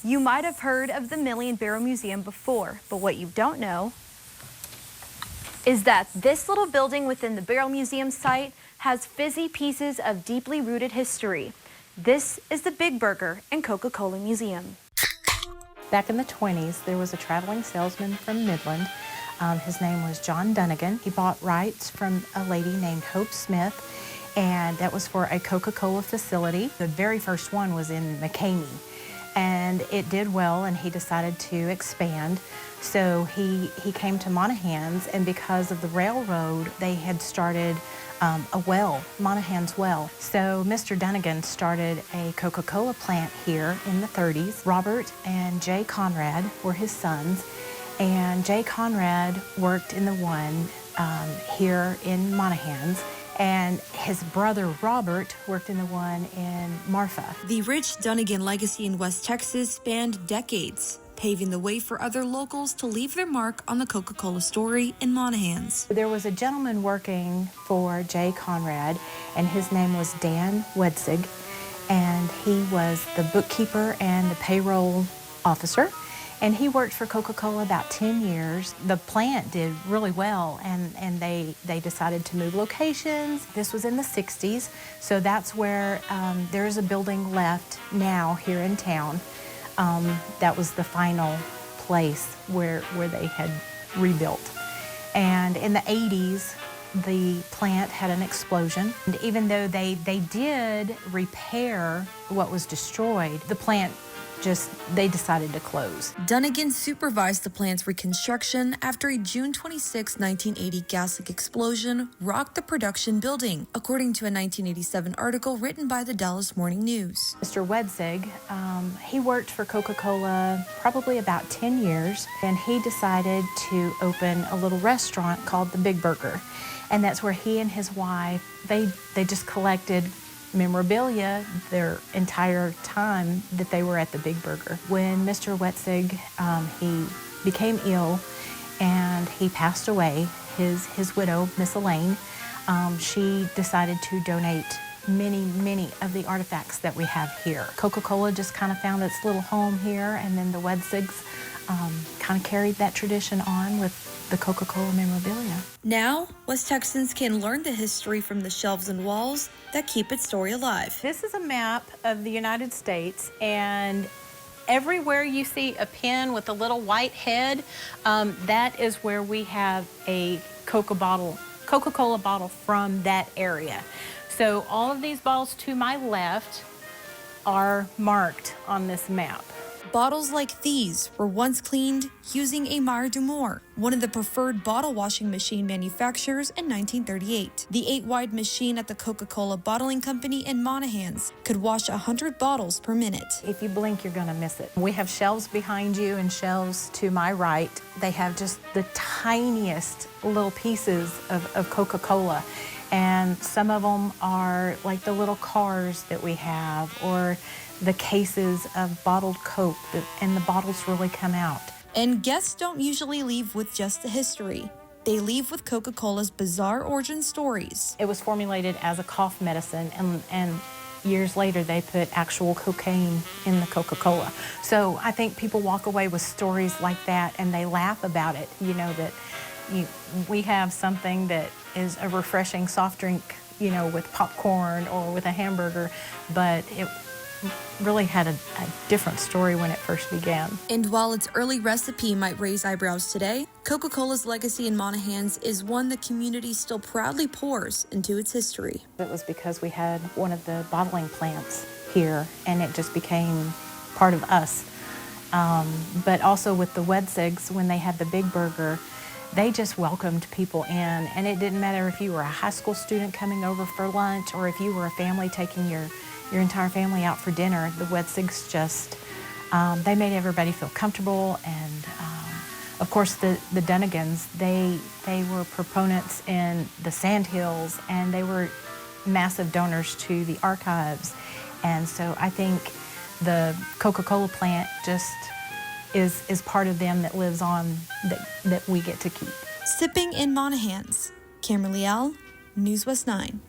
You might have heard of the Million Barrel Museum before, but what you don't know is that this little building within the Barrel Museum site has fizzy pieces of deeply rooted history. This is the Big Burger and Coca-Cola Museum. Back in the 20s, there was a traveling salesman from Midland. His name was John Dunnigan. He bought rights from a lady named Hope Smith, and that was for a Coca-Cola facility. The very first one was in McCamey, and it did well, and he decided to expand. So he came to Monahans, and because of the railroad, they had started a well, Monahan's Well. So Mr. Dunnigan started a Coca-Cola plant here in the 30s. Robert and Jay Conrad were his sons, and Jay Conrad worked in the one here in Monahan's, and his brother Robert worked in the one in Marfa. The rich Dunnigan legacy in West Texas spanned decades, paving the way for other locals to leave their mark on the Coca-Cola story in Monahans. There was a gentleman working for Jay Conrad, and his name was Dan Wedsig, and he was the bookkeeper and the payroll officer, and he worked for Coca-Cola about 10 years. The plant did really well, and they decided to move locations. This was in the 60s, so that's where there's a building left now here in town. That was the final place where they had rebuilt. And in the 80s, the plant had an explosion. And even though they did repair what was destroyed, the plant they decided to close. Dunnigan supervised the plant's reconstruction after a June 26, 1980 gas leak explosion rocked the production building, according to a 1987 article written by the Dallas Morning News. Mr. Wedsig, he worked for Coca-Cola probably about 10 years, and he decided to open a little restaurant called the Big Burger. And that's where he and his wife, they just collected memorabilia their entire time that they were at the Big Burger. When Mr. Wetzig, he became ill and he passed away, his widow, Miss Elaine, she decided to donate many of the artifacts that we have here. Coca-Cola just kind of found its little home here, and then the Wedzigs kind of carried that tradition on with the Coca-Cola memorabilia. Now, West Texans can learn the history from the shelves and walls that keep its story alive. This is a map of the United States, and everywhere you see a pin with a little white head, that is where we have a Coca-Cola bottle from that area. So all of these bottles to my left are marked on this map. Bottles like these were once cleaned using a Meyer Dumore, one of the preferred bottle washing machine manufacturers in 1938. The 8-wide machine at the Coca-Cola Bottling Company in Monahans could wash 100 bottles per minute. If you blink, you're gonna miss it. We have shelves behind you and shelves to my right. They have just the tiniest little pieces of Coca-Cola. And some of them are like the little cars that we have, or the cases of bottled Coke, and the bottles really come out. And guests don't usually leave with just the history. They leave with Coca-Cola's bizarre origin stories. It was formulated as a cough medicine, and years later they put actual cocaine in the Coca-Cola. So I think people walk away with stories like that, and they laugh about it, you know, that we have something that is a refreshing soft drink, you know, with popcorn or with a hamburger, but it really had a different story when it first began. And while its early recipe might raise eyebrows today, Coca-Cola's legacy in Monahans is one the community still proudly pours into its history. It was because we had one of the bottling plants here, and it just became part of us. But also with the Wedzigs, when they had the Big Burger, they just welcomed people in, and it didn't matter if you were a high school student coming over for lunch or if you were a family taking your entire family out for dinner. The Wedzigs just, they made everybody feel comfortable, and of course the Dunnigans, they were proponents in the Sandhills, and they were massive donors to the archives. And so I think the Coca-Cola plant just is part of them that lives on, that we get to keep. Sipping in Monahans, Kimberly L., News West 9.